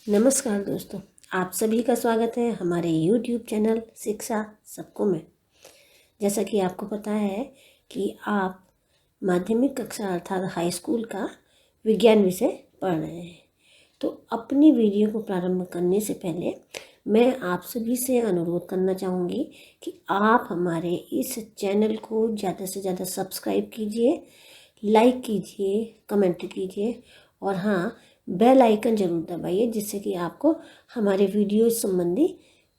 नमस्कार दोस्तों, आप सभी का स्वागत है हमारे YouTube चैनल शिक्षा सबको में। जैसा कि आपको पता है कि आप माध्यमिक कक्षा अर्थात हाई स्कूल का विज्ञान विषय पढ़ रहे हैं, तो अपनी वीडियो को प्रारंभ करने से पहले मैं आप सभी से अनुरोध करना चाहूँगी कि आप हमारे इस चैनल को ज़्यादा से ज़्यादा सब्सक्राइब कीजिए, लाइक कीजिए, कमेंट कीजिए और हाँ, बेल आइकन ज़रूर दबाइए, जिससे कि आपको हमारे वीडियो संबंधी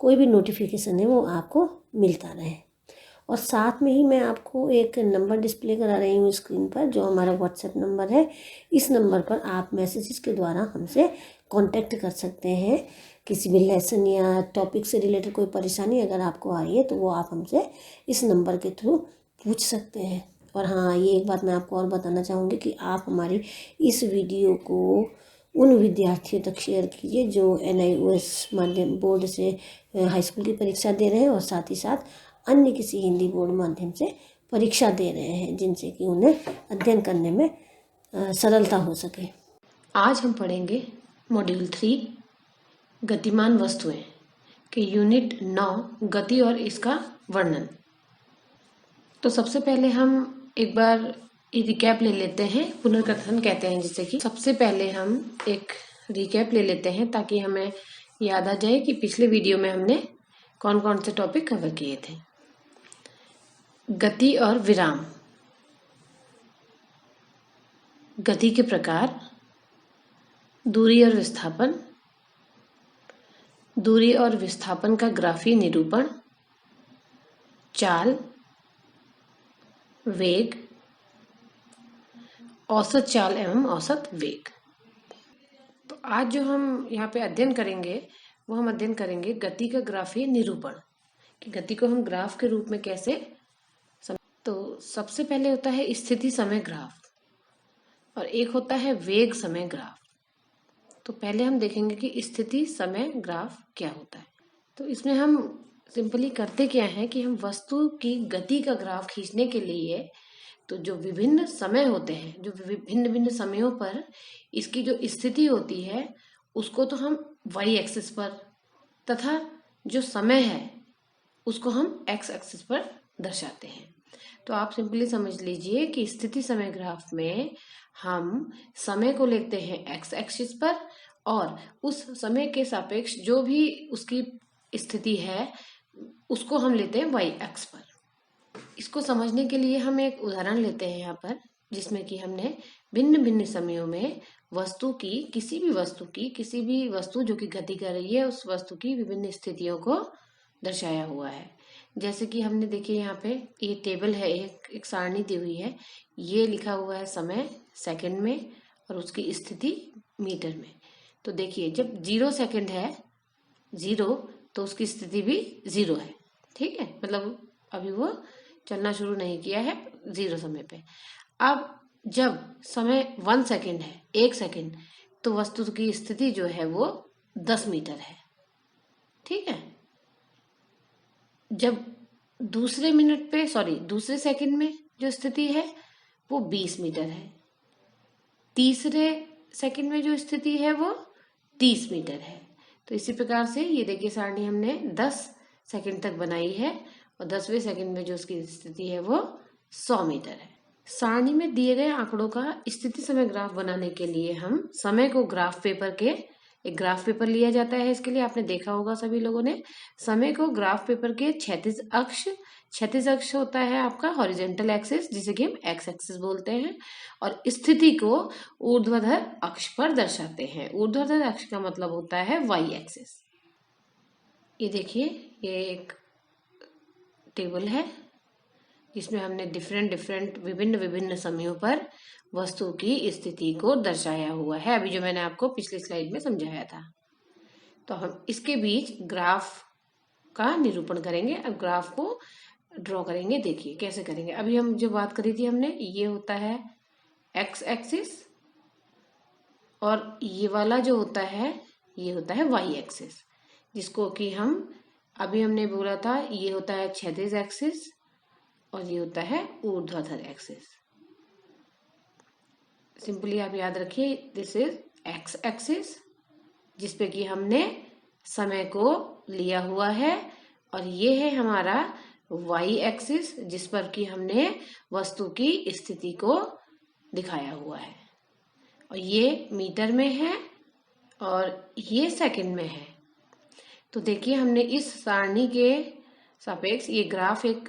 कोई भी नोटिफिकेशन है वो आपको मिलता रहे। और साथ में ही मैं आपको एक नंबर डिस्प्ले करा रही हूँ स्क्रीन पर, जो हमारा व्हाट्सएप नंबर है। इस नंबर पर आप मैसेजेस के द्वारा हमसे कांटेक्ट कर सकते हैं। किसी भी लेसन या टॉपिक से रिलेटेड कोई परेशानी अगर आपको आ रही है तो वो आप हमसे इस नंबर के थ्रू पूछ सकते हैं। और हाँ, ये एक बात मैं आपको और बताना चाहूँगी कि आप हमारी इस वीडियो को उन विद्यार्थियों तक शेयर कीजिए जो NIOS माध्यम बोर्ड से हाई स्कूल की परीक्षा दे रहे हैं और साथ ही साथ अन्य किसी हिंदी बोर्ड माध्यम से परीक्षा दे रहे हैं, जिनसे कि उन्हें अध्ययन करने में सरलता हो सके। आज हम पढ़ेंगे मॉड्यूल 3 गतिमान वस्तुएं के यूनिट 9 गति और इसका वर्णन। तो सबसे पहले हम एक बार रिकैप ले लेते हैं, पुनर्कथन कहते हैं जिसे कि सबसे पहले हम एक रिकैप ले लेते हैं ताकि हमें याद आ जाए कि पिछले वीडियो में हमने कौन कौन से टॉपिक कवर किए थे। गति और विराम, गति के प्रकार, दूरी और विस्थापन, दूरी और विस्थापन का ग्राफीय निरूपण, चाल, वेग, औसत चाल एवं औसत वेग। तो आज जो हम यहाँ पे अध्ययन करेंगे वो हम अध्ययन करेंगे गति का ग्राफीय निरूपण, कि गति को हम ग्राफ के रूप में कैसे तो सबसे पहले होता है स्थिति समय ग्राफ और एक होता है वेग समय ग्राफ। तो पहले हम देखेंगे कि स्थिति समय ग्राफ क्या होता है। तो इसमें हम सिंपली करते क्या है कि हम वस्तु की गति का ग्राफ खींचने के लिए तो जो विभिन्न समय होते हैं, जो विभिन्न भिन्न समयों पर इसकी जो स्थिति होती है उसको तो हम वाई एक्सिस पर तथा जो समय है उसको हम एक्स एक्सिस पर दर्शाते हैं। तो आप सिंपली समझ लीजिए कि स्थिति समय ग्राफ में हम समय को लेते हैं एक्स एक्सिस पर और उस समय के सापेक्ष जो भी उसकी स्थिति है उसको हम लेते हैं वाई एक्स पर। इसको समझने के लिए हम एक उदाहरण लेते हैं यहाँ पर, जिसमें कि हमने भिन्न भिन्न समयों में वस्तु की किसी भी वस्तु जो कि गति कर रही है उस वस्तु की विभिन्न स्थितियों को दर्शाया हुआ है। जैसे कि हमने देखिए यहाँ पे ये टेबल है, एक सारणी दी हुई है, ये लिखा हुआ है समय सेकंड में और उसकी स्थिति मीटर में। तो देखिए जब 0 सेकंड है 0 तो उसकी स्थिति भी 0 है, ठीक है, मतलब अभी वो चलना शुरू नहीं किया है 0 समय पे। अब जब समय 1 सेकंड है 1 सेकंड तो वस्तु की स्थिति जो है वो 10 मीटर है, ठीक है। जब दूसरे सेकंड में जो स्थिति है वो 20 मीटर है, तीसरे सेकंड में जो स्थिति है वो 30 मीटर है। तो इसी प्रकार से ये देखिए सारणी हमने 10 सेकंड तक बनाई है और 10वें सेकंड में जो उसकी स्थिति है वो 100 मीटर है। सारणी में दिए गए आंकड़ों का स्थिति समय ग्राफ बनाने के लिए हम समय को एक ग्राफ पेपर लिया जाता है। इसके लिए आपने देखा होगा सभी लोगों ने, समय को ग्राफ पेपर के क्षैतिज अक्ष होता है आपका हॉरिजेंटल एक्सिस, जिसे कि हम एक्स एक्सिस बोलते हैं, और स्थिति को ऊर्ध्वाधर अक्ष पर दर्शाते हैं। ऊर्ध्वाधर अक्ष का मतलब होता है वाई एक्सिस। ये देखिए ये एक टेबल है जिसमें हमने विभिन्न विभिन्न समयों पर वस्तु की स्थिति को दर्शाया हुआ है, अभी जो मैंने आपको पिछली स्लाइड में समझाया था। तो हम इसके बीच ग्राफ का निरूपण करेंगे। अब ग्राफ को ड्रॉ करेंगे, देखिए कैसे करेंगे। अभी हम जो बात करी थी हमने, ये होता है एक्स एक्सिस और ये वाला जो होता है ये होता है वाई एक्सिस, जिसको कि हम अभी हमने बोला था ये होता है क्षैतिज एक्सिस और ये होता है ऊर्ध्वाधर एक्सिस। सिंपली आप याद रखिए दिस इज एक्स एक्सिस जिसपे कि हमने समय को लिया हुआ है, और ये है हमारा y एक्सिस जिस पर कि हमने वस्तु की स्थिति को दिखाया हुआ है, और ये मीटर में है और ये सेकंड में है। तो देखिए हमने इस सारणी के सापेक्ष ये ग्राफ एक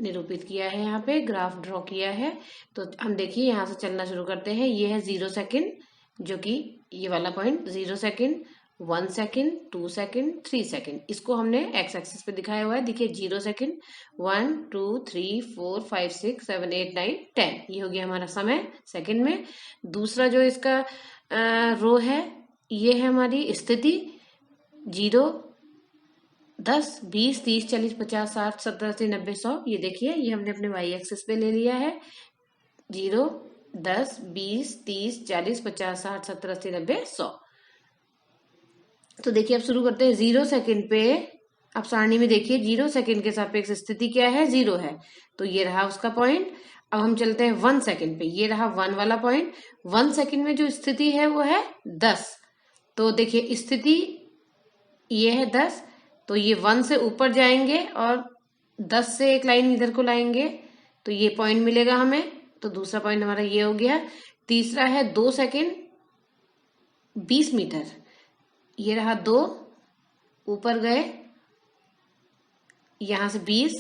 निरूपित किया है, यहाँ पे ग्राफ ड्रॉ किया है। तो हम देखिए यहाँ से चलना शुरू करते हैं। ये है 0 सेकेंड, जो कि ये वाला point 0 second, 1 second, 2 second, 3 second, इसको हमने एक्स एक्सिस पे दिखाया हुआ है। देखिए 0 सेकेंड, 1 2 3 4 5 6 7 8 9 10, ये हो गया हमारा समय सेकेंड में। दूसरा जो इसका रो है, ये है हमारी स्थिति 0 10 20 30 40 50 60 70 80 90 100। ये देखिए ये हमने अपने y एक्सिस पे ले लिया है। 0 10 20 30 40 50 60 70 80 90 100। तो देखिए अब शुरू करते हैं 0 सेकेंड पे। अब सारणी में देखिए 0 सेकेंड के सापेक्ष स्थिति क्या है, 0 है, तो ये रहा उसका पॉइंट। अब हम चलते हैं 1 सेकेंड पे, ये रहा 1 वाला पॉइंट। 1 सेकेंड में जो स्थिति है वो है 10। तो देखिए स्थिति ये है 10, तो ये 1 से ऊपर जाएंगे और 10 से एक लाइन इधर को लाएंगे तो ये पॉइंट मिलेगा हमें। तो दूसरा पॉइंट हमारा ये हो गया। तीसरा है 2 सेकेंड 20 मीटर, ये रहा 2, ऊपर गए यहां से 20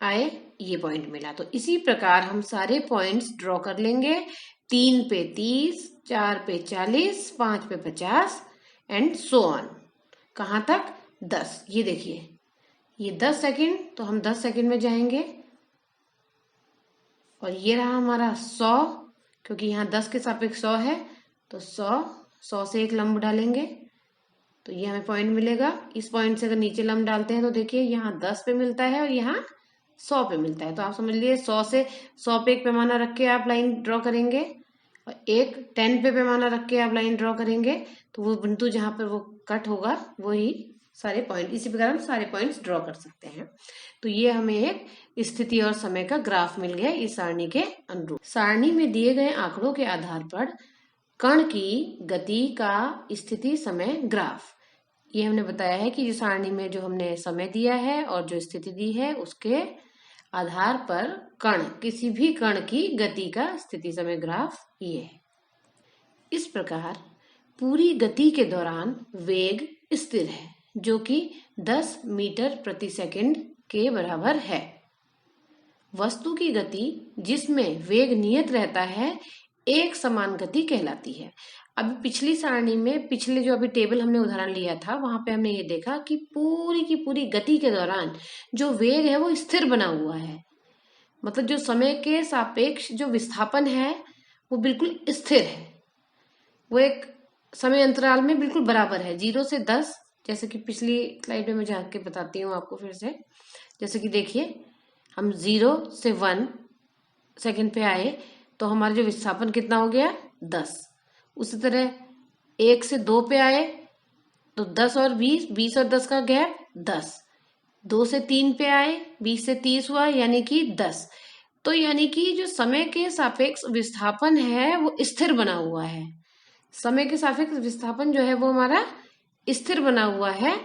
आए, ये पॉइंट मिला। तो इसी प्रकार हम सारे पॉइंट्स ड्रॉ कर लेंगे। 3 पे 30, 4 पे 40, 5 पे 50 एंड सो ऑन। कहां तक, 10। ये देखिए ये 10 सेकेंड, तो हम 10 सेकेंड में जाएंगे। और ये रहा हमारा 100, क्योंकि यहाँ 10 के सापेक्ष 100 है, तो 100 से एक लंब डालेंगे तो ये हमें पॉइंट मिलेगा। इस पॉइंट से अगर नीचे लंब डालते हैं तो देखिए यहाँ 10 पे मिलता है और यहाँ 100 पे मिलता है। तो आप समझ लीजिए 100 से 100 पे एक पैमाना रख के आप लाइन ड्रॉ करेंगे और एक 10 पे पैमाना रख के आप लाइन ड्रॉ करेंगे, तो वो बिंदु जहां पर वो कट होगा वही सारे पॉइंट। इसी प्रकार हम सारे पॉइंट्स ड्रॉ कर सकते हैं। तो ये हमें एक स्थिति और समय का ग्राफ मिल गया इस सारणी के अनुरूप। सारणी में दिए गए आंकड़ों के आधार पर कण की गति का स्थिति समय ग्राफ। ये हमने बताया है कि जो सारणी में जो हमने समय दिया है और जो स्थिति दी है उसके आधार पर कण, किसी भी कण की गति का स्थिति समय ग्राफ ये है। इस प्रकार पूरी गति के दौरान वेग स्थिर है, जो कि 10 मीटर प्रति सेकंड के बराबर है। वस्तु की गति जिसमें वेग नियत रहता है एक समान गति कहलाती है। अभी पिछली सारणी में, पिछले जो अभी टेबल हमने उदाहरण लिया था, वहां पे हमने ये देखा कि पूरी की पूरी गति के दौरान जो वेग है वो स्थिर बना हुआ है। मतलब जो समय के सापेक्ष जो विस्थापन है वो बिल्कुल स्थिर है, वो एक समय अंतराल में बिल्कुल बराबर है, 0 से 10। जैसे कि पिछली स्लाइड में मैं जाके बताती हूँ आपको फिर से। जैसे कि देखिए हम 0 से 1 सेकंड पे आए तो हमारा जो विस्थापन कितना हो गया, 10। उसी तरह 1 से 2 पे आए तो 10 और 20, 20 और 10 का गैप 10। 2 से 3 पे आए, 20 से 30 हुआ, यानी कि 10। तो यानी कि जो समय के सापेक्ष विस्थापन है वो स्थिर बना हुआ है। समय के सापेक्ष विस्थापन जो है वो हमारा स्थिर बना हुआ है।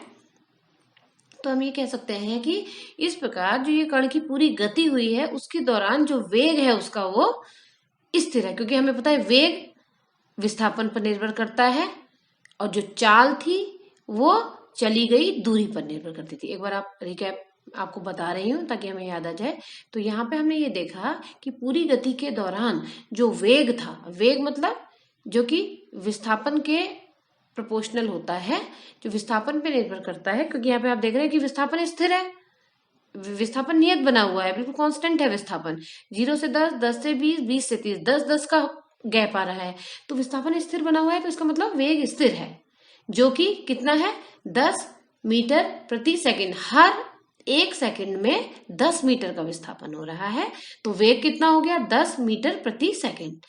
तो हम ये कह सकते हैं कि इस प्रकार जो ये कण की पूरी गति हुई है उसके दौरान जो वेग है उसका वो स्थिर है, क्योंकि हमें पता है वेग विस्थापन पर निर्भर करता है और जो चाल थी वो चली गई दूरी पर निर्भर करती थी। एक बार आप रिकैप आपको बता रही हूँ ताकि हमें याद आ जाए। तो यहाँ पे हमने ये देखा कि पूरी गति के दौरान जो वेग था, वेग मतलब जो कि विस्थापन के प्रोपोर्शनल होता है, जो विस्थापन पे निर्भर करता है, क्योंकि यहाँ पे आप देख रहे हैं कि विस्थापन स्थिर है, विस्थापन नियत बना हुआ है, बिल्कुल कांस्टेंट है विस्थापन। 0 से 10, 10 से 20, 20 से 30, 10 का गैप आ रहा है, तो विस्थापन स्थिर बना हुआ है, तो इसका मतलब वेग स्थिर है, जो कि कितना है, 10 मीटर प्रति सेकंड। हर 1 सेकंड में 10 मीटर का विस्थापन हो रहा है, तो वेग कितना हो गया, 10 मीटर प्रति सेकंड।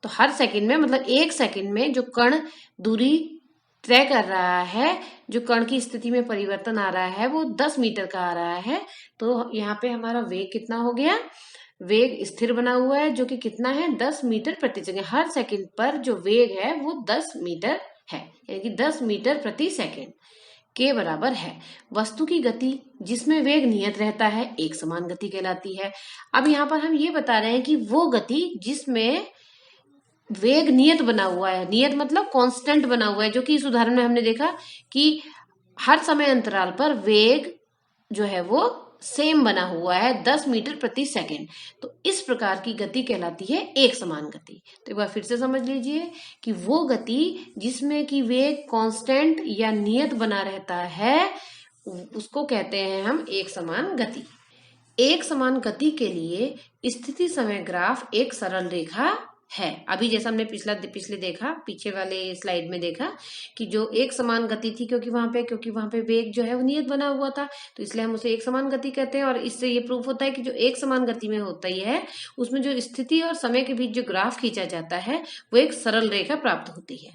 तो हर सेकंड में मतलब 1 सेकंड में जो कण दूरी तय कर रहा है, जो कण की स्थिति में परिवर्तन आ रहा है वो 10 मीटर का आ रहा है। तो यहाँ पे हमारा वेग कितना हो गया, वेग स्थिर बना हुआ है जो कि कितना है 10 मीटर प्रति सेकंड। हर सेकंड पर जो वेग है वो 10 मीटर है, यानी कि 10 मीटर प्रति सेकंड के बराबर है। वस्तु की गति जिसमें वेग नियत रहता है एक समान गति कहलाती है। अब यहाँ पर हम ये बता रहे हैं कि वो गति जिसमें वेग नियत बना हुआ है, नियत मतलब कांस्टेंट बना हुआ है, जो कि इस उदाहरण में हमने देखा कि हर समय अंतराल पर वेग जो है वो सेम बना हुआ है 10 मीटर प्रति सेकंड। तो इस प्रकार की गति कहलाती है एक समान गति। तो एक बार फिर से समझ लीजिए कि वो गति जिसमें कि वेग कांस्टेंट या नियत बना रहता है उसको कहते हैं हम एक समान गति। एक समान गति के लिए स्थिति समय ग्राफ एक सरल रेखा है। अभी जैसा हमने पिछले देखा, पीछे वाले स्लाइड में देखा कि जो एक समान गति थी क्योंकि वहां पे वेग जो है वो नियत बना हुआ था, तो इसलिए हम उसे एक समान गति कहते हैं। और इससे ये प्रूफ होता है कि जो एक समान गति में होता ही है उसमें जो स्थिति और समय के बीच जो ग्राफ खींचा जाता है वो एक सरल रेखा प्राप्त होती है।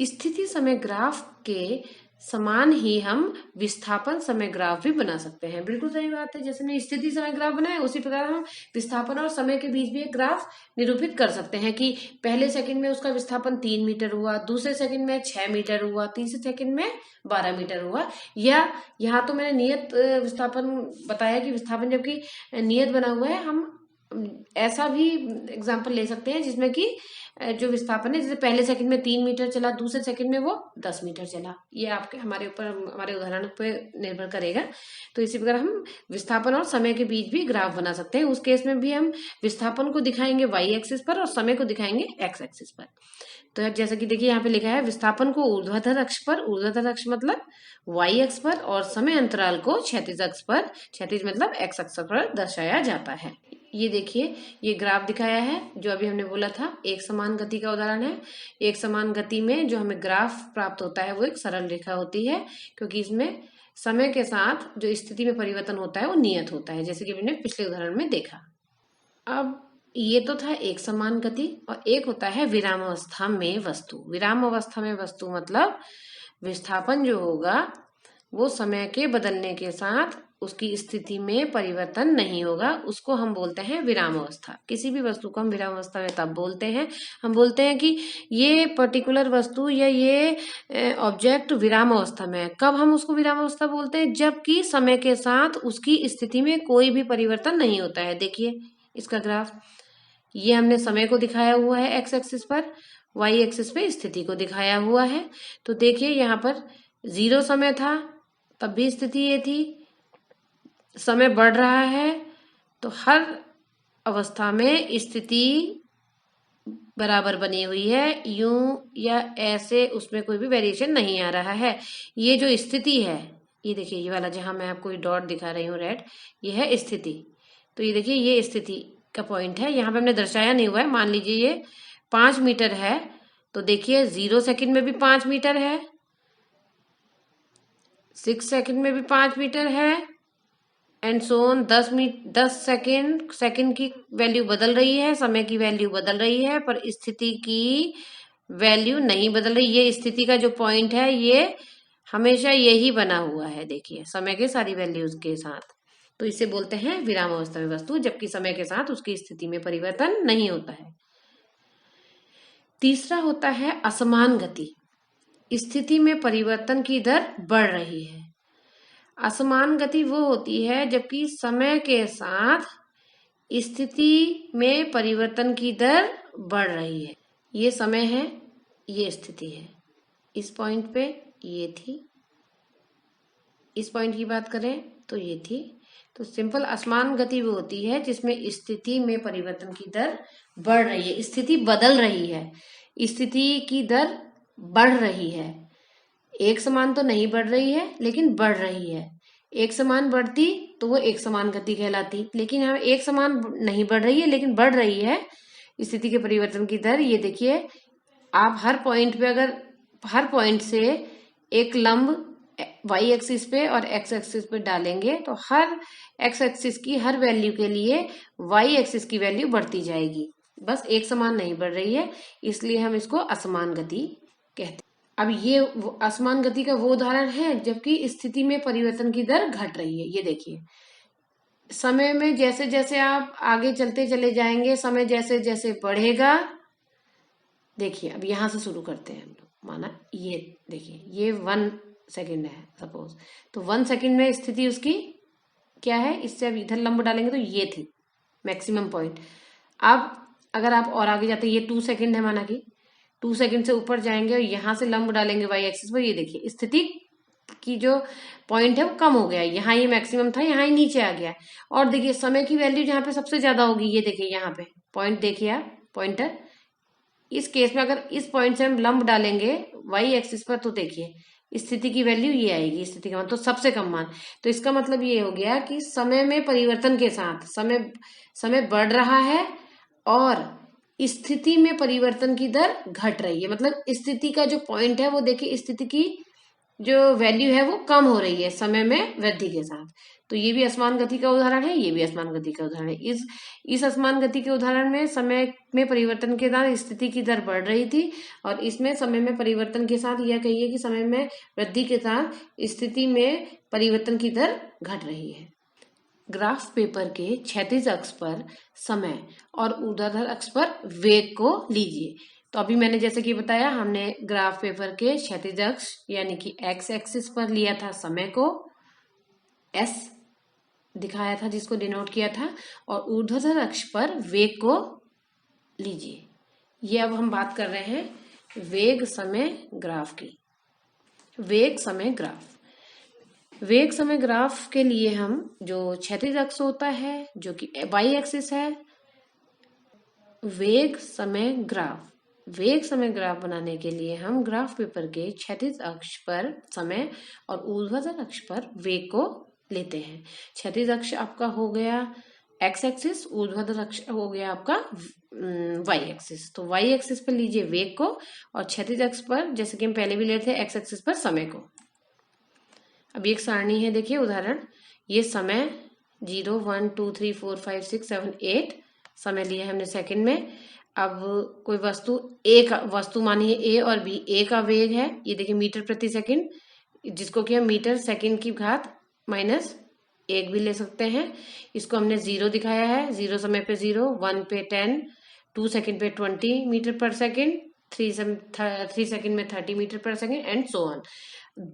स्थिति समय ग्राफ के समान ही हम विस्थापन समय ग्राफ भी बना सकते हैं। बिल्कुल सही बात है, जैसे हमने स्थिति समय ग्राफ बनाया उसी प्रकार हम विस्थापन और समय के बीच भी एक ग्राफ निरूपित कर सकते हैं कि पहले सेकंड में उसका विस्थापन 3 मीटर हुआ, दूसरे सेकंड में 6 मीटर हुआ, तीसरे सेकंड में 12 मीटर हुआ। या यहाँ तो मैंने नियत विस्थापन बताया कि विस्थापन जबकि नियत बना हुआ है, हम ऐसा भी एग्जाम्पल ले सकते हैं जिसमें कि जो विस्थापन है, जैसे पहले सेकंड में 3 मीटर चला, दूसरे सेकंड में वो 10 मीटर चला। ये आपके हमारे उदाहरण पे निर्भर करेगा। तो इसी प्रकार हम विस्थापन और समय के बीच भी ग्राफ बना सकते हैं। उस केस में भी हम विस्थापन को दिखाएंगे वाई एक्सिस पर और समय को दिखाएंगे एक्स एक्सिस पर। तो जैसा कि देखिए यहाँ पे लिखा है विस्थापन को ऊर्ध्वाधर अक्ष पर, ऊर्ध्वाधर अक्ष मतलब वाई अक्ष पर, और समय अंतराल को क्षैतिज अक्ष पर, क्षैतिज मतलब एक्स अक्ष पर दर्शाया जाता है। ये देखिए ये ग्राफ दिखाया है जो अभी हमने बोला था एक समान गति का उदाहरण है। एक समान गति में जो हमें ग्राफ प्राप्त होता है वो एक सरल रेखा होती है क्योंकि इसमें समय के साथ जो स्थिति में परिवर्तन होता है वो नियत होता है, जैसे कि हमने पिछले उदाहरण में देखा। अब ये तो था एक समान गति, और एक होता है विराम अवस्था में वस्तु। विराम अवस्था में वस्तु मतलब विस्थापन जो होगा वो समय के बदलने के साथ उसकी स्थिति में परिवर्तन नहीं होगा, उसको हम बोलते हैं विराम अवस्था। किसी भी वस्तु को हम विराम अवस्था में तब बोलते हैं, हम बोलते हैं कि ये पर्टिकुलर वस्तु या ये ऑब्जेक्ट विराम अवस्था में है। कब हम उसको विराम अवस्था बोलते हैं? जबकि समय के साथ उसकी स्थिति में कोई भी परिवर्तन नहीं होता है। देखिए इसका ग्राफ, ये हमने समय को दिखाया हुआ है एक्स एक्सिस पर, वाई एक्सिस पे स्थिति को दिखाया हुआ है। तो देखिए यहाँ पर 0 समय था तब भी स्थिति ये थी, समय बढ़ रहा है तो हर अवस्था में स्थिति बराबर बनी हुई है, यूं या ऐसे उसमें कोई भी वेरिएशन नहीं आ रहा है। ये जो स्थिति है, ये देखिए ये वाला जहां मैं आपको डॉट दिखा रही हूँ रेड, ये है स्थिति। तो ये देखिए ये स्थिति का पॉइंट है, यहाँ पे हमने दर्शाया नहीं हुआ है। मान लीजिए ये 5 मीटर है तो देखिए 0 सेकंड में भी 5 मीटर है, 6 सेकंड में भी 5 मीटर है, एंड सो ऑन। 10 सेकंड की वैल्यू बदल रही है, समय की वैल्यू बदल रही है, पर स्थिति की वैल्यू नहीं बदल रही। ये स्थिति का जो पॉइंट है ये हमेशा यही बना हुआ है, देखिए समय के सारी वैल्यूज के साथ। तो इसे बोलते हैं विराम अवस्था में वस्तु, जबकि समय के साथ उसकी स्थिति में परिवर्तन नहीं होता है। तीसरा होता है असमान गति। स्थिति में परिवर्तन की दर बढ़ रही है। असमान गति वो होती है जबकि समय के साथ स्थिति में परिवर्तन की दर बढ़ रही है। ये समय है, ये स्थिति है। इस पॉइंट पे ये थी, इस पॉइंट की बात करें तो ये थी। तो सिंपल असमान गति वो होती है जिसमें स्थिति में परिवर्तन की दर बढ़ रही है, स्थिति बदल रही है, स्थिति की दर बढ़ रही है। एक समान तो नहीं बढ़ रही है लेकिन बढ़ रही है। एक समान बढ़ती तो वो एक समान गति कहलाती, लेकिन हम एक समान नहीं बढ़ रही है लेकिन बढ़ रही है स्थिति के परिवर्तन की दर। ये देखिए आप हर पॉइंट पे अगर हर पॉइंट से एक लंब वाई एक्सिस पे और एक्स एक्सिस पे डालेंगे तो हर एक्स एक्सिस की हर वैल्यू के लिए वाई एक्सिस की वैल्यू बढ़ती जाएगी, बस एक समान नहीं बढ़ रही है, इसलिए हम इसको असमान गति कहते हैं। अब ये असमान गति का वो उदाहरण है जबकि स्थिति में परिवर्तन की दर घट रही है। ये देखिए समय में जैसे जैसे आप आगे चलते चले जाएंगे, समय जैसे जैसे बढ़ेगा, देखिए अब यहां से शुरू करते हैं हम लोग। माना ये देखिए ये 1 सेकेंड है सपोज, तो 1 सेकेंड में स्थिति उसकी क्या है, इससे अब इधर लंब डालेंगे तो ये थी मैक्सिमम पॉइंट। अब अगर आप और आगे जाते हैं, ये 2 सेकेंड है, माना कि 2 सेकेंड से ऊपर जाएंगे और यहां से लंब डालेंगे वाई एक्सिस पर, ये देखिए स्थिति की जो पॉइंट है वो कम हो गया है, यहाँ ये मैक्सिमम था, यहाँ ही नीचे आ गया। और देखिए समय की वैल्यू जहाँ पे सबसे ज्यादा होगी, ये देखिए यहाँ पे पॉइंट देखिए आप, पॉइंटर। इस केस में अगर इस पॉइंट से हम लंब डालेंगे वाई एक्सिस पर, तो देखिए स्थिति की वैल्यू ये आएगी, स्थिति का मान तो सबसे कम मान। तो इसका मतलब ये हो गया कि समय में परिवर्तन के साथ समय बढ़ रहा है और स्थिति में परिवर्तन की दर घट रही है। मतलब स्थिति का जो पॉइंट है वो देखिए, स्थिति की जो वैल्यू है वो कम हो रही है समय में वृद्धि के साथ। तो ये भी असमान गति का उदाहरण है, ये भी असमान गति का उदाहरण है। इस असमान गति के उदाहरण में समय में परिवर्तन के साथ स्थिति की दर बढ़ रही थी, और इसमें समय में परिवर्तन के साथ यह कहिए कि समय में वृद्धि के साथ स्थिति में परिवर्तन की दर घट रही है। ग्राफ पेपर के क्षैतिज अक्ष पर समय और ऊर्ध्वाधर अक्ष पर वेग को लीजिए। तो अभी मैंने जैसे कि बताया, हमने ग्राफ पेपर के क्षैतिज अक्ष यानी कि एक्स एक्सिस पर लिया था समय को, एस दिखाया था जिसको डिनोट किया था, और ऊर्ध्वाधर अक्ष पर वेग को लीजिए। ये अब हम बात कर रहे हैं वेग समय ग्राफ की। वेग समय ग्राफ के लिए हम जो क्षैतिज अक्ष होता है जो कि वाई एक्सिस है, वेग समय ग्राफ बनाने के लिए हम ग्राफ पेपर के क्षैतिज अक्ष पर समय और ऊर्ध्वाधर अक्ष पर वेग को लेते हैं। क्षैतिज अक्ष आपका हो गया एक्स एक्सिस, ऊर्ध्वाधर अक्ष हो गया आपका वाई एक्सिस। तो वाई एक्सिस पर लीजिए वेग को, और क्षैतिज अक्ष पर जैसे कि हम पहले भी लेते थे एक्स एक्सिस पर समय को। अब एक सारणी है, देखिए उदाहरण, ये समय 0 1 2 3 4 5 6 7 8 समय लिया है हमने सेकंड में। अब कोई वस्तु मानिए ए और बी, ए का वेग है ये देखिए मीटर प्रति सेकंड, जिसको कि हम मीटर सेकंड की घात -1 भी ले सकते हैं। इसको हमने 0 दिखाया है, 0 समय पे 0, 1 पे 10, 2 सेकंड पे 20 मीटर पर सेकंड, 3 सेकंड में 30 मीटर पर second and so on.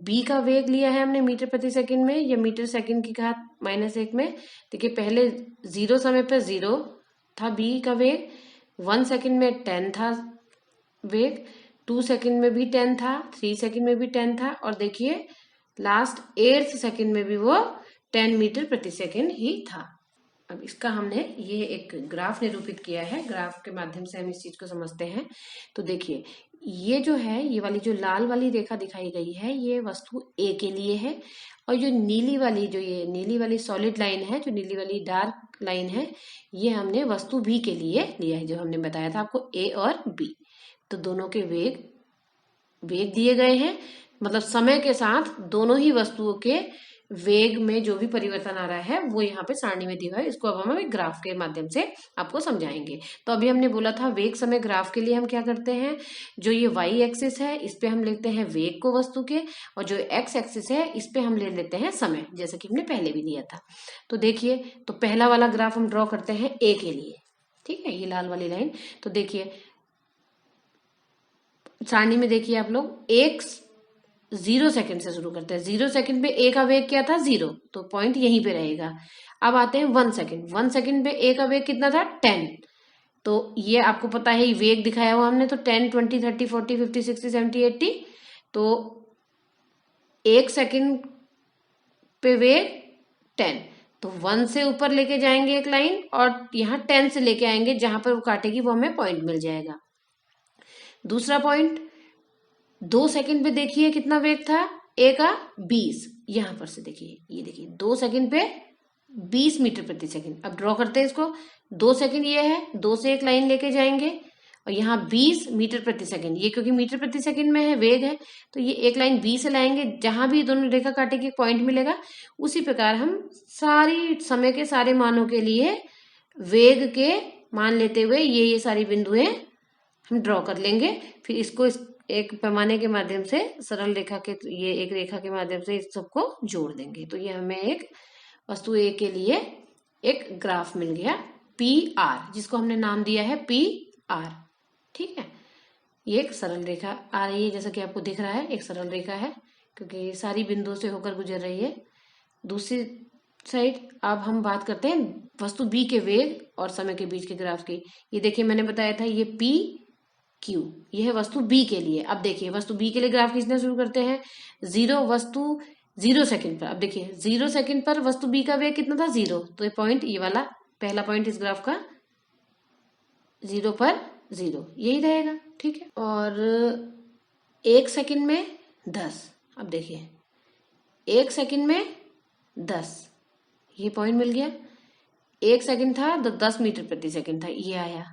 B का वेग लिया है हमने मीटर प्रति सेकंड में या मीटर सेकंड की घात -1 में। देखिए पहले 0 समय पर 0 था बी का वेग, 1 सेकंड में 10 था वेग, 2 सेकंड में भी 10 था, 3 सेकंड में भी 10 था, और देखिए लास्ट 8 सेकंड में भी वो 10 मीटर प्रति सेकंड ही था। अब इसका हमने ये एक ग्राफ निरूपित किया है, ग्राफ के माध्यम से हम इस चीज को समझते हैं। तो देखिए ये जो है, ये वाली जो लाल वाली रेखा दिखाई गई है ये वस्तु ए के लिए है, और जो ये नीली वाली सॉलिड लाइन है, जो नीली वाली डार्क लाइन है, ये हमने वस्तु बी के लिए लिया है, जो हमने बताया था आपको ए और बी। तो दोनों के वेग दिए गए हैं, मतलब समय के साथ दोनों ही वस्तुओं के वेग में जो भी परिवर्तन आ रहा है वो यहाँ पे सारणी में दिया है। इसको अब हम एक ग्राफ के माध्यम से आपको समझाएंगे। तो अभी हमने बोला था वेग समय ग्राफ के लिए हम क्या करते हैं, जो ये वाई एक्सिस है इस पे हम लेते हैं वेग को वस्तु के, और जो एक्स एक्सिस है इस पे हम ले लेते हैं समय, जैसे कि हमने पहले भी लिया था। तो देखिए, तो पहला वाला ग्राफ हम ड्रॉ करते हैं ए के लिए, ठीक है, ये लाल वाली लाइन। तो देखिए सारणी में देखिए आप लोग 0 सेकंड से शुरू करते हैं। 0 सेकंड पे ए का वेग क्या था, 0, तो पॉइंट यहीं पे रहेगा। अब आते हैं 1 सेकंड, 1 सेकंड पे ए का वेग कितना था, 10। तो ये आपको पता है वेग दिखाया हुआ हमने, तो 10 20 30 40 50 60 70 80, तो 1 सेकंड पे वेग 10, तो 1 से ऊपर लेके जाएंगे एक लाइन, और यहाँ 10 से लेके आएंगे, जहां पर वो काटेगी वो हमें पॉइंट मिल जाएगा। दूसरा पॉइंट 2 सेकंड पे देखिए कितना वेग था ए का, 20, यहां पर से देखिए, ये देखिए 2 सेकंड पे 20 मीटर प्रति सेकंड। अब ड्रॉ करते हैं इसको, 2 सेकंड ये है, 2 से एक लाइन लेके जाएंगे, और यहाँ 20 मीटर प्रति सेकंड, ये क्योंकि मीटर प्रति सेकंड में है वेग है, तो ये एक लाइन 20 से लाएंगे, जहां भी दोनों रेखा काटेगी एक पॉइंट मिलेगा। उसी प्रकार हम सारी समय के सारे मानों के लिए वेग के मान लेते हुए ये सारी बिंदुएं हम ड्रॉ कर लेंगे। फिर इसको एक पैमाने के माध्यम से सरल रेखा के, ये एक रेखा के माध्यम से इस सबको जोड़ देंगे। तो ये हमें एक वस्तु ए के लिए एक ग्राफ मिल गया PR, जिसको हमने नाम दिया है PR। ठीक है, ये एक सरल रेखा आ रही है, जैसा कि आपको दिख रहा है एक सरल रेखा है, क्योंकि सारी बिंदुओं से होकर गुजर रही है। दूसरी साइड अब हम बात करते हैं वस्तु B के वेग और समय के बीच के ग्राफ की। ये देखिए, मैंने बताया था ये PQ, ये है वस्तु B के लिए। अब देखिए वस्तु B के लिए ग्राफ खींचना शुरू करते हैं। 0 सेकंड पर, अब देखिए 0 सेकंड पर वस्तु B का वेग कितना था, 0। तो ये पॉइंट, ये वाला पहला पॉइंट इस ग्राफ का 0 पर 0 यही रहेगा। ठीक है, और 1 सेकंड में 10, अब देखिए 1 सेकंड में 10, ये पॉइंट मिल गया। 1 सेकंड था तो 10 मीटर प्रति सेकंड था, ये आया।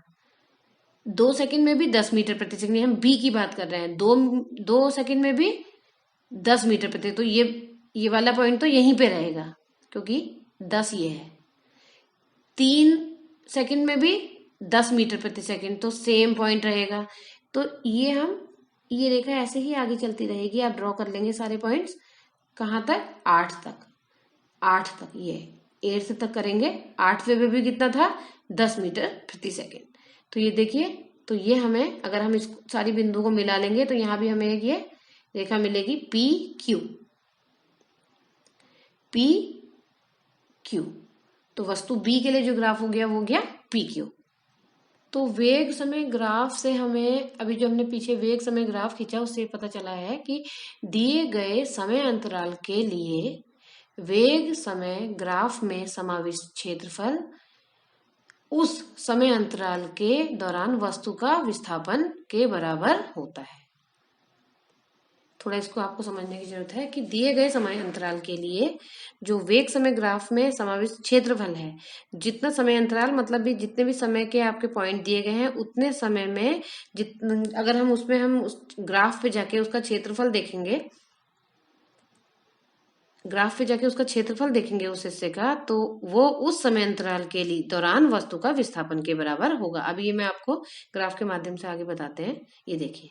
2 सेकंड में भी 10 मीटर प्रति सेकंड, हम बी की बात कर रहे हैं। 2 सेकंड में भी 10 मीटर प्रति, तो ये वाला पॉइंट तो यहीं पे रहेगा, क्योंकि 10 ये है। 3 सेकंड में भी 10 मीटर प्रति सेकंड, तो सेम पॉइंट रहेगा। तो ये रेखा ऐसे ही आगे चलती रहेगी। आप ड्रॉ कर लेंगे सारे पॉइंट्स, कहाँ तक, 8 तक। 8 तक, ये 8 तक करेंगे। 8वें में भी कितना था, 10 मीटर प्रति सेकंड। तो ये देखिए, तो ये हमें, अगर हम इस सारी बिंदुओं को मिला लेंगे तो यहाँ भी हमें एक ये रेखा मिलेगी PQ। तो वस्तु B के लिए जो ग्राफ हो गया वो गया PQ। तो वेग समय ग्राफ से हमें, अभी जो हमने पीछे वेग समय ग्राफ खींचा उससे पता चला है कि दिए गए समय अंतराल के लिए वेग समय ग्राफ में समाविष्ट क्षेत्रफल उस समय अंतराल के दौरान वस्तु का विस्थापन के बराबर होता है। थोड़ा इसको आपको समझने की जरूरत है कि दिए गए समय अंतराल के लिए जो वेग समय ग्राफ में समाविष्ट क्षेत्रफल है, जितना समय अंतराल मतलब भी जितने भी समय के आपके पॉइंट दिए गए हैं उतने समय में अगर हम उसमें हम उस ग्राफ पे जाके उसका क्षेत्रफल देखेंगे, ग्राफ पे जाके उसका क्षेत्रफल देखेंगे उस हिस्से का, तो वो उस समय अंतराल के लिए दौरान वस्तु का विस्थापन के बराबर होगा। अब ये मैं आपको ग्राफ के माध्यम से आगे बताते हैं। ये देखिए,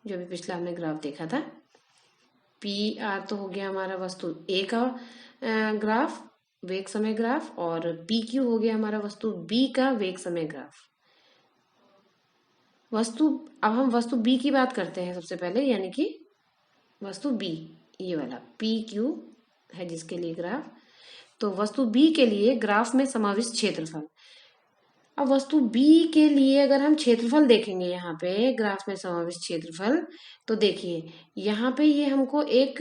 जो भी पिछला हमने ग्राफ देखा था, PR तो हो गया हमारा वस्तु A का ग्राफ, वेग समय ग्राफ, और PQ हो गया हमारा वस्तु B का वेग समय ग्राफ। अब हम वस्तु B की बात करते हैं सबसे पहले, यानी कि वस्तु B, ये वाला PQ है जिसके लिए ग्राफ। तो वस्तु B के लिए ग्राफ में समाविष्ट क्षेत्रफल। अब वस्तु B के लिए अगर हम क्षेत्रफल देखेंगे यहाँ पे ग्राफ में समाविष्ट क्षेत्रफल, तो देखिए यहाँ पे ये हमको एक,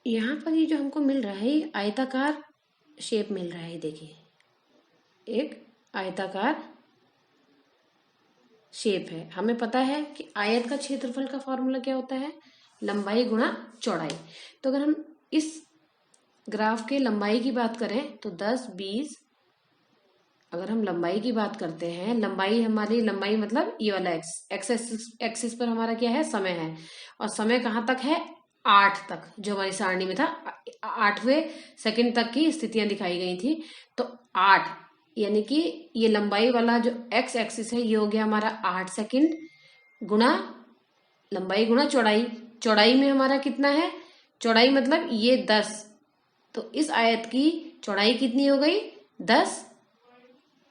यहाँ पर ये जो हमको मिल रहा है आयताकार शेप मिल रहा है। देखिए एक आयताकार शेप है। हमें पता है कि आयत का क्षेत्रफल का फॉर्मूला क्या होता है, लंबाई गुणा चौड़ाई। तो अगर हम इस ग्राफ के लंबाई की बात करें तो 10, 20, अगर हम लंबाई की बात करते हैं, हमारी लंबाई मतलब ये वाला एक्सिस पर हमारा क्या है, समय है। और समय कहाँ तक है, 8 तक, जो हमारी सारणी में था 8वें सेकंड तक की स्थितियां दिखाई गई थी। तो 8, यानी कि ये लंबाई वाला जो एक्स एक्सिस है ये हो गया हमारा 8 सेकंड, गुणा लंबाई गुणा चौड़ाई। चौड़ाई में हमारा कितना है, चौड़ाई मतलब ये 10, तो इस आयत की चौड़ाई कितनी हो गई, 10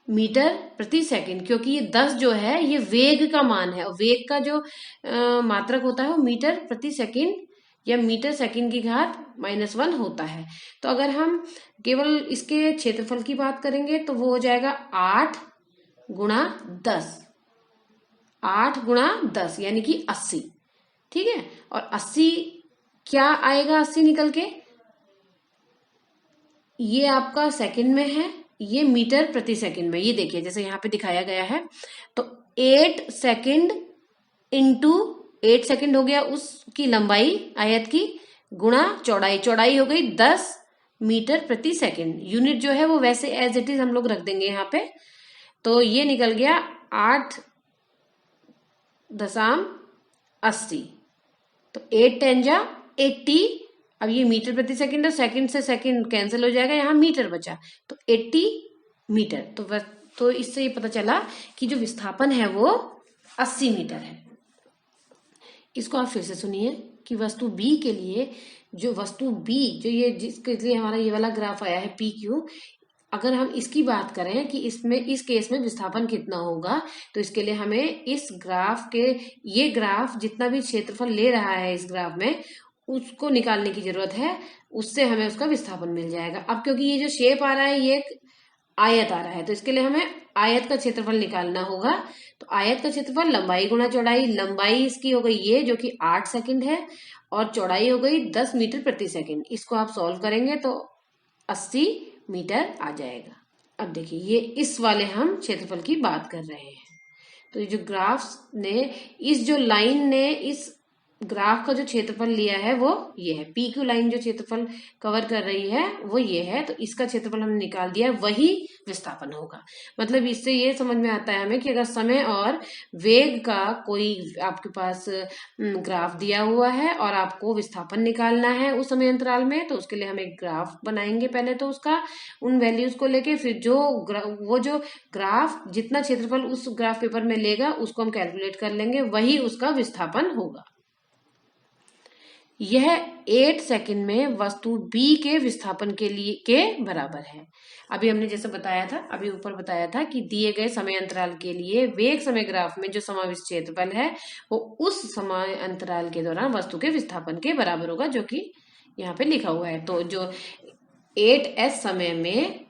मीटर प्रति सेकंड, क्योंकि ये 10 जो है ये वेग का मान है, और वेग का जो मात्रक होता है वो मीटर प्रति सेकंड या मीटर सेकंड की घात -1 होता है। तो अगर हम केवल इसके क्षेत्रफल की बात करेंगे तो वो हो जाएगा 8 गुणा 10, 8 गुणा 10 यानी कि 80। ठीक है, और 80 क्या आएगा, 80 निकल के, ये आपका सेकंड में है, ये मीटर प्रति सेकंड में। ये देखिए जैसे यहाँ पे दिखाया गया है, तो 8 सेकंड इंटू 8 सेकंड हो गया उसकी लंबाई आयत की, गुणा चौड़ाई, चौड़ाई हो गई 10 मीटर प्रति सेकंड। यूनिट जो है वो वैसे एज इट इज हम लोग रख देंगे यहाँ पे। तो ये निकल गया 8.80। तो 8 10 80। अब ये मीटर प्रति सेकंड है, सेकंड से सेकंड कैंसिल हो जाएगा, यहाँ मीटर बचा, तो 80 मीटर। तो इससे ये पता चला कि जो विस्थापन है वो 80 मीटर है। इसको आप फिर से सुनिए कि वस्तु B के लिए, जो वस्तु B जो ये जिसके लिए हमारा ये वाला ग्राफ आया है PQ, अगर हम इसकी बात करें कि इसमें इस केस में विस्थापन कितना होगा, तो इसके लिए हमें इस ग्राफ के, ये ग्राफ जितना भी क्षेत्रफल ले रहा है इस ग्राफ में, उसको निकालने की जरूरत है, उससे हमें उसका विस्थापन मिल जाएगा। अब क्योंकि ये जो शेप आ रहा है ये एक आयत आ रहा है, तो इसके लिए हमें आयत का क्षेत्रफल निकालना होगा। तो आयत का क्षेत्रफल लंबाई गुणा चौड़ाई, लंबाई इसकी हो गई ये जो कि 8 सेकंड है, और चौड़ाई हो गई 10 मीटर प्रति सेकंड। इसको आप सॉल्व करेंगे तो 80 मीटर आ जाएगा। अब देखिए ये इस वाले हम क्षेत्रफल की बात कर रहे हैं। तो ये जो ग्राफ्स ने, इस जो लाइन ने इस ग्राफ का जो क्षेत्रफल लिया है वो ये है, पी क्यू लाइन जो क्षेत्रफल कवर कर रही है वो ये है, तो इसका क्षेत्रफल हमने निकाल दिया, वही विस्थापन होगा। मतलब इससे ये समझ में आता है हमें कि अगर समय और वेग का कोई आपके पास ग्राफ दिया हुआ है और आपको विस्थापन निकालना है उस समय अंतराल में, तो उसके लिए हम एक ग्राफ बनाएंगे पहले, तो उसका उन वैल्यूज को लेके फिर वो जो ग्राफ जितना क्षेत्रफल उस ग्राफ पेपर में लेगा उसको हम कैलकुलेट कर लेंगे, वही उसका विस्थापन होगा। यह 8 सेकंड में वस्तु B के विस्थापन के बराबर है। अभी हमने जैसे बताया था, अभी ऊपर बताया था कि दिए गए समय अंतराल के लिए वेग समय ग्राफ में जो समाविष्ट क्षेत्रफल है वो उस समय अंतराल के दौरान वस्तु के विस्थापन के बराबर होगा, जो कि यहाँ पे लिखा हुआ है। तो जो 8s समय में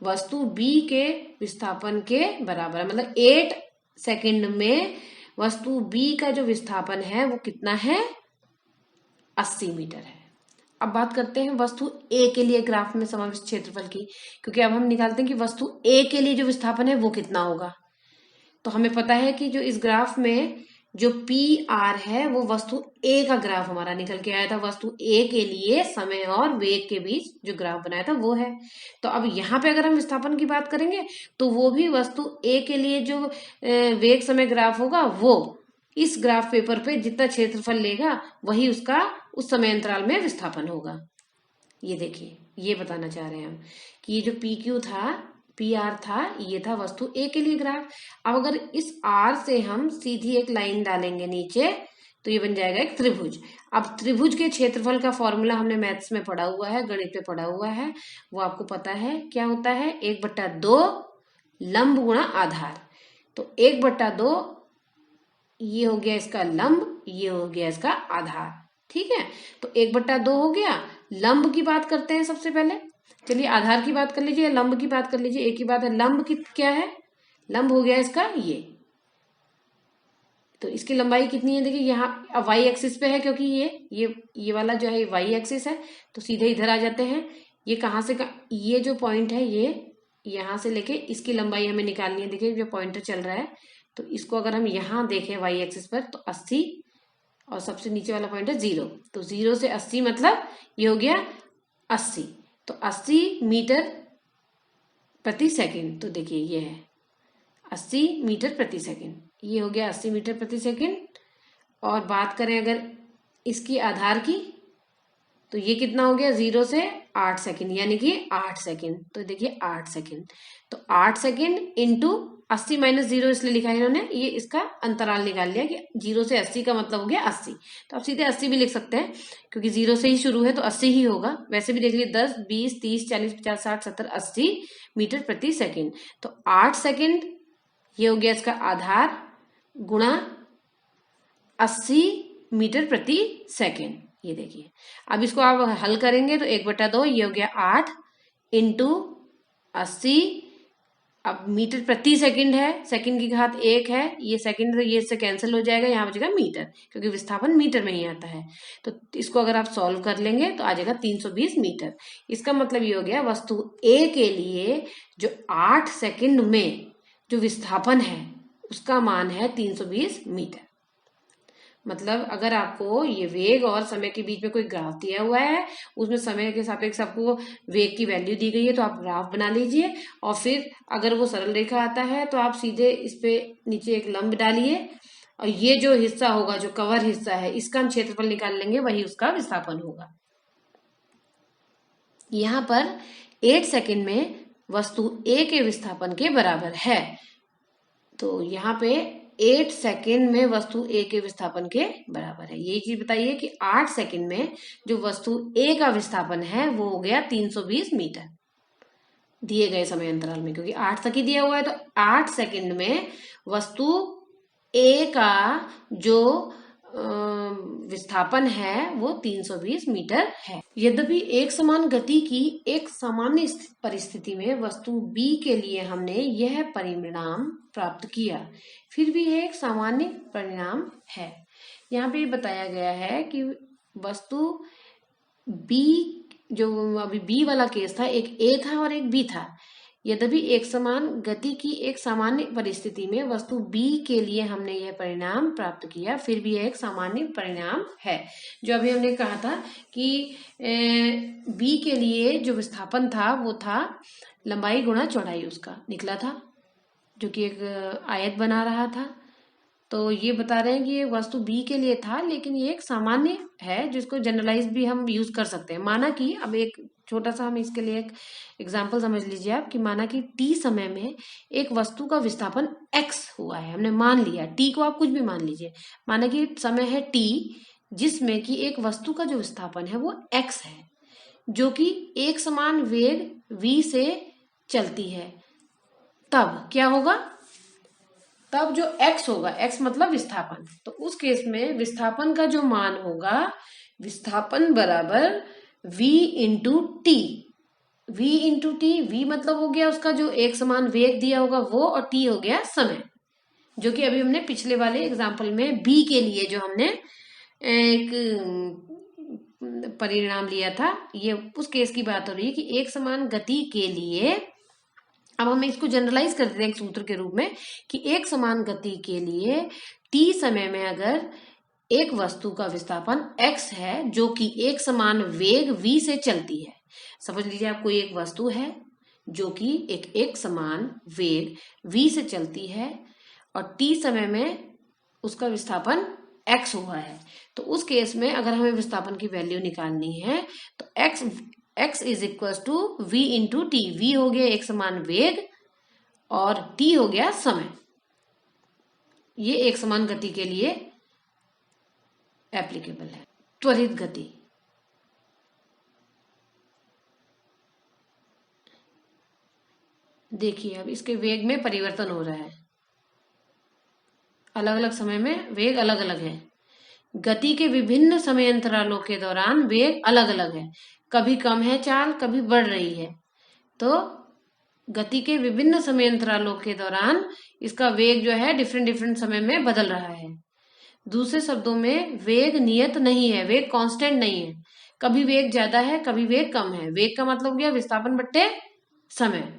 वस्तु B के विस्थापन के बराबर है, मतलब 8 सेकंड में वस्तु B का जो विस्थापन है वो कितना है, 80 मीटर है। अब बात करते हैं वस्तु ए के लिए ग्राफ में समाविष्ट क्षेत्रफल की, क्योंकि अब हम निकालते हैं कि वस्तु ए के लिए जो विस्थापन है वो कितना होगा। तो हमें पता है कि जो इस ग्राफ में जो पी आर है वो वस्तु ए का ग्राफ हमारा निकल के आया था, वस्तु ए के लिए समय और वेग के बीच जो ग्राफ बनाया था वो है। तो अब यहाँ पे अगर हम विस्थापन की बात करेंगे तो वो भी वस्तु ए के लिए जो वेग समय ग्राफ होगा वो इस ग्राफ पेपर पे जितना क्षेत्रफल लेगा वही उसका उस समय अंतराल में विस्थापन होगा। ये देखिए, ये बताना चाह रहे हैं हम कि ये जो पी क्यू था, पी आर था, ये था वस्तु ए के लिए ग्राफ। अब अगर इस आर से हम सीधी एक लाइन डालेंगे नीचे तो ये बन जाएगा एक त्रिभुज। अब त्रिभुज के क्षेत्रफल का फॉर्मूला हमने मैथ्स में पढ़ा हुआ है, गणित में पढ़ा हुआ है, वो आपको पता है क्या होता है, 1/2 लंब गुणा आधार। तो 1/2 ये हो गया इसका लंब, ये हो गया इसका आधार, ठीक है। तो 1/2 हो गया। लंब की बात करते हैं सबसे पहले, चलिए आधार की बात कर लीजिए, लंब की बात कर लीजिए, एक ही बात है। लंब की क्या है, लंब हो गया इसका ये, तो इसकी लंबाई कितनी है, देखिए यहाँ वाई एक्सिस पे है, क्योंकि ये वाला जो है वाई एक्सिस है, तो सीधे इधर आ जाते हैं। ये कहाँ से ये जो पॉइंट है ये यहाँ से लेके इसकी लंबाई हमें निकालनी है। देखिए जो पॉइंटर चल रहा है, तो इसको अगर हम यहाँ देखें वाई एक्सिस पर तो 80, और सबसे नीचे वाला पॉइंट है 0, तो 0 से 80 मतलब ये हो गया 80। तो 80 मीटर प्रति सेकंड, तो देखिए ये है 80 मीटर प्रति सेकंड, ये हो गया 80 मीटर प्रति सेकंड। और बात करें अगर इसकी आधार की, तो ये कितना हो गया, 0 से 8 सेकंड, यानी कि 8 सेकंड। तो देखिए 8 सेकंड, तो 8 सेकंड इंटू 80 - 0 इसलिए लिखा है इन्होंने, ये इसका अंतराल निकाल लिया कि 0 से 80 का मतलब हो गया 80। तो आप सीधे 80 भी लिख सकते हैं, क्योंकि 0 से ही शुरू है तो 80 ही होगा। वैसे भी देख लीजिए 10, 20, 30, 40, 50, 60, 70, 80 मीटर प्रति सेकंड। तो 8 सेकंड ये हो गया इसका आधार गुणा 80 मीटर प्रति सेकंड। ये देखिए, अब इसको आप हल करेंगे तो 1/2 ये हो गया 8 इंटू 80, अब मीटर प्रति सेकंड है, सेकंड की घात 1 है, ये सेकंड ये इससे कैंसिल हो जाएगा, यहाँ बचेगा मीटर, क्योंकि विस्थापन मीटर में ही आता है। तो इसको अगर आप सॉल्व कर लेंगे तो आ जाएगा 320 मीटर। इसका मतलब ये हो गया वस्तु ए के लिए जो 8 सेकंड में जो विस्थापन है उसका मान है 320 मीटर। मतलब अगर आपको ये वेग और समय के बीच में कोई ग्राफ दिया हुआ है, उसमें समय के सापेक्ष आपको वेग की वैल्यू दी गई है, तो आप ग्राफ बना लीजिए, और फिर अगर वो सरल रेखा आता है तो आप सीधे इस पे नीचे एक लंब डालिए, और ये जो हिस्सा होगा, जो कवर हिस्सा है, इसका हम क्षेत्रफल निकाल लेंगे, वही उसका विस्थापन होगा। यहाँ पर 8 सेकंड में वस्तु ए के विस्थापन के बराबर है। तो यहाँ पे 8 सेकंड में वस्तु ए के विस्थापन के बराबर है। यही चीज बताइए कि 8 सेकंड में जो वस्तु ए का विस्थापन है वो हो गया 320 मीटर। दिए गए समय अंतराल में, क्योंकि 8 सेकंड दिया हुआ है, तो 8 सेकंड में वस्तु ए का जो विस्थापन है वो 320 मीटर है। यद्यपि एक समान गति की एक सामान्य परिस्थिति में वस्तु बी के लिए हमने यह परिणाम प्राप्त किया, फिर भी यह एक सामान्य परिणाम है। यहाँ पे बताया गया है कि वस्तु बी, जो अभी बी वाला केस था, एक ए था और एक बी था। यद्यपि एक समान गति की एक सामान्य परिस्थिति में वस्तु बी के लिए हमने यह परिणाम प्राप्त किया, फिर भी यह एक सामान्य परिणाम है। जो अभी हमने कहा था कि बी के लिए जो विस्थापन था वो था लंबाई गुणा चौड़ाई, उसका निकला था, जो कि एक आयत बना रहा था। तो ये बता रहे हैं कि ये वस्तु बी के लिए था, लेकिन ये एक सामान्य है जिसको जनरलाइज भी हम यूज कर सकते हैं। माना कि अब एक छोटा सा हम इसके लिए एक एग्जाम्पल समझ लीजिए आप, कि माना कि t समय में एक वस्तु का विस्थापन x हुआ है, हमने मान लिया। t को आप कुछ भी मान लीजिए, माना कि समय है t जिसमें कि एक वस्तु का जो विस्थापन है वो x है, जो कि एक समान वेग v से चलती है। तब क्या होगा, तब जो x होगा, x मतलब विस्थापन, तो उस केस में विस्थापन का जो मान होगा, विस्थापन बराबर v into T. v into T, v मतलब हो गया उसका जो एक समान वेग दिया होगा वो, और t हो गया समय, जो कि अभी हमने पिछले वाले एग्जाम्पल में b के लिए जो हमने एक परिणाम लिया था, ये उस केस की बात हो रही है कि एक समान गति के लिए। अब हम इसको जनरलाइज कर देते हैं एक सूत्र के रूप में, कि एक समान गति के लिए t समय में अगर एक वस्तु का विस्थापन x है, जो कि एक समान वेग v से चलती है। समझ लीजिए आप, कोई एक वस्तु है जो कि एक समान वेग v से चलती है और t समय में उसका विस्थापन x हुआ है। तो उस केस में अगर हमें विस्थापन की वैल्यू निकालनी है तो x is equal to v into T. v हो गया एक समान वेग और t हो गया समय। ये एक समान गति के लिए एप्लीकेबल है। त्वरित गति, देखिए अब इसके वेग में परिवर्तन हो रहा है, अलग अलग समय में वेग अलग अलग है। गति के विभिन्न समय अंतरालों के दौरान वेग अलग अलग है, कभी कम है चाल, कभी बढ़ रही है। तो गति के विभिन्न समय अंतरालों के दौरान इसका वेग जो है डिफरेंट समय में बदल रहा है। दूसरे शब्दों में वेग नियत नहीं है, वेग कांस्टेंट नहीं है। कभी वेग ज्यादा है, कभी वेग कम है। वेग का मतलब गया विस्थापन बट्टे समय,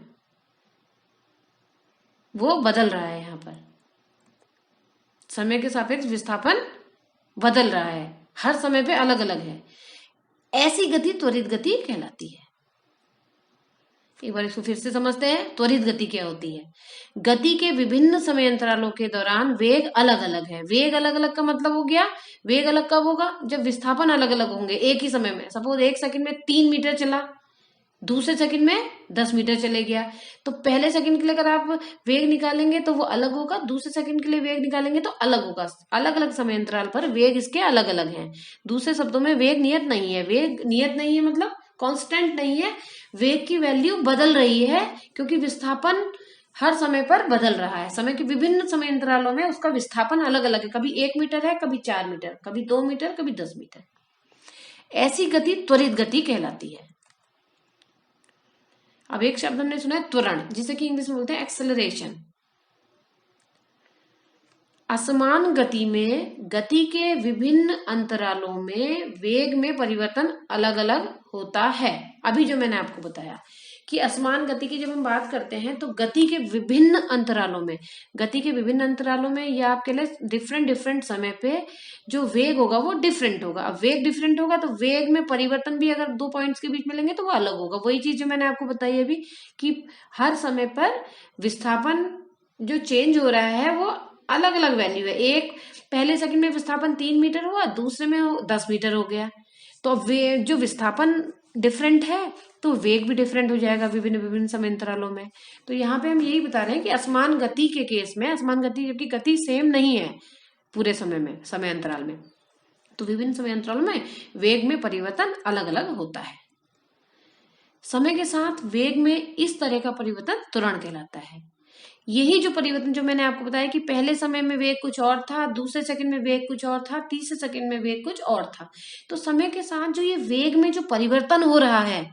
वो बदल रहा है। यहाँ पर समय के सापेक्ष विस्थापन बदल रहा है, हर समय पे अलग अलग है। ऐसी गति त्वरित गति कहलाती है। एक बार इसको फिर से समझते हैं, त्वरित गति क्या होती है। गति के विभिन्न समय अंतरालों के दौरान वेग अलग अलग है। वेग अलग अलग का मतलब हो गया, वेग अलग कब होगा, जब विस्थापन अलग अलग होंगे एक ही समय में। सपोज एक सेकंड में 3 मीटर चला, दूसरे सेकंड में 10 मीटर चले गया, तो पहले सेकंड के लिए अगर आप वेग निकालेंगे तो वो अलग होगा, दूसरे सेकंड के लिए वेग निकालेंगे तो अलग होगा। अलग अलग समय अंतराल पर वेग इसके अलग अलग हैं। दूसरे शब्दों में वेग नियत नहीं है। वेग नियत नहीं है मतलब कांस्टेंट नहीं है, वेग की वैल्यू बदल रही है, क्योंकि विस्थापन हर समय पर बदल रहा है। समय के विभिन्न समय अंतरालों में उसका विस्थापन अलग अलग है, कभी 1 मीटर है, कभी 4 मीटर, कभी 2 मीटर, कभी 10 मीटर। ऐसी गति त्वरित गति कहलाती है। अब एक शब्द हमने सुना है त्वरण, जिसे कि इंग्लिश में बोलते हैं एक्सेलरेशन। असमान गति में गति के विभिन्न अंतरालों में वेग में परिवर्तन अलग अलग होता है। अभी जो मैंने आपको बताया कि असमान गति की जब हम बात करते हैं तो गति के विभिन्न अंतरालों में या आपके लिए डिफरेंट समय पे जो वेग होगा वो डिफरेंट होगा। अब वेग डिफरेंट होगा तो वेग में परिवर्तन भी अगर 2 पॉइंट्स के बीच में लेंगे तो वो अलग होगा। वही चीज जो मैंने आपको बताई अभी कि हर समय पर विस्थापन जो चेंज हो रहा है वो अलग अलग वैल्यू है। एक पहले सेकंड में विस्थापन 3 मीटर हुआ, दूसरे में 10 मीटर हो गया। तो वेग जो विस्थापन डिफरेंट है तो वेग भी डिफरेंट हो जाएगा विभिन्न समय अंतरालों में। तो यहाँ पे हम यही बता रहे हैं कि असमान गति के केस में, असमान गति जबकि गति सेम नहीं है पूरे समय अंतराल में, तो विभिन्न समय अंतरालों में वेग में परिवर्तन अलग अलग होता है। समय के साथ वेग में इस तरह का परिवर्तन त्वरण कहलाता है। यही जो परिवर्तन जो मैंने आपको बताया कि पहले समय में वेग कुछ और था, दूसरे सेकंड में वेग कुछ और था, तीसरे सेकंड में वेग कुछ और था। तो समय के साथ जो ये वेग में जो परिवर्तन हो रहा है,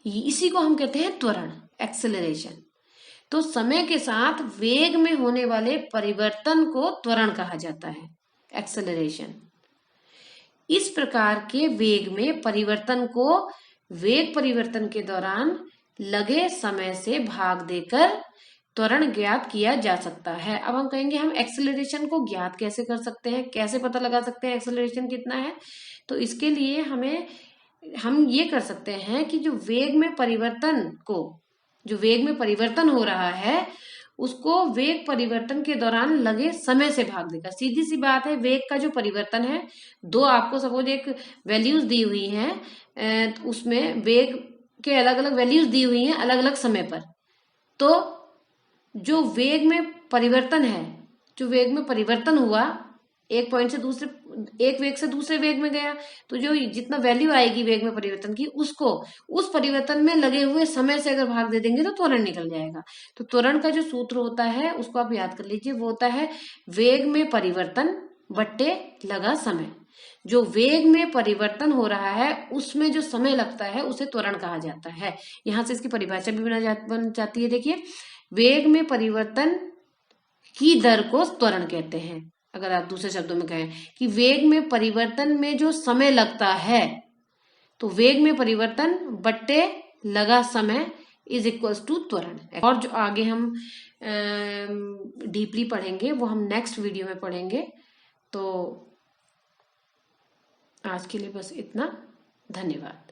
इसी को हम कहते हैं त्वरण, एक्सेलरेशन। तो समय के साथ वेग में होने वाले परिवर्तन को त्वरण कहा जाता है, एक्सेलरेशन। इस प्रकार के वेग में परिवर्तन को वेग परिवर्तन के दौरान लगे समय से भाग देकर त्वरण ज्ञात किया जा सकता है। अब हम कहेंगे हम एक्सेलरेशन को ज्ञात कैसे कर सकते हैं, कैसे पता लगा सकते हैं एक्सेलरेशन कितना है। तो इसके लिए हम ये कर सकते हैं कि जो वेग में परिवर्तन हो रहा है उसको वेग परिवर्तन के दौरान लगे समय से भाग देगा। सीधी सी बात है, वेग का जो परिवर्तन है, दो आपको सपोज एक वैल्यूज दी हुई हैं, उसमें वेग के अलग अलग वैल्यूज दी हुई हैं अलग अलग समय पर। तो जो वेग में परिवर्तन हुआ, एक वेग से दूसरे वेग में गया, तो जो जितना वैल्यू आएगी वेग में परिवर्तन की, उसको उस परिवर्तन में लगे हुए समय से अगर भाग दे देंगे तो त्वरण निकल जाएगा। तो त्वरण का जो सूत्र होता है उसको आप याद कर लीजिए, वो होता है वेग में परिवर्तन बट्टे लगा समय। जो वेग में परिवर्तन हो रहा है उसमें जो समय लगता है उसे त्वरण कहा जाता है। यहां से इसकी परिभाषा भी बन जाती है। देखिए, वेग में परिवर्तन की दर को त्वरण कहते हैं। अगर आप दूसरे शब्दों में कहें कि वेग में परिवर्तन में जो समय लगता है, तो वेग में परिवर्तन बट्टे लगा समय इज इक्वल्स टू त्वरण। और जो आगे हम डीपली पढ़ेंगे वो हम नेक्स्ट वीडियो में पढ़ेंगे। तो आज के लिए बस इतना। धन्यवाद।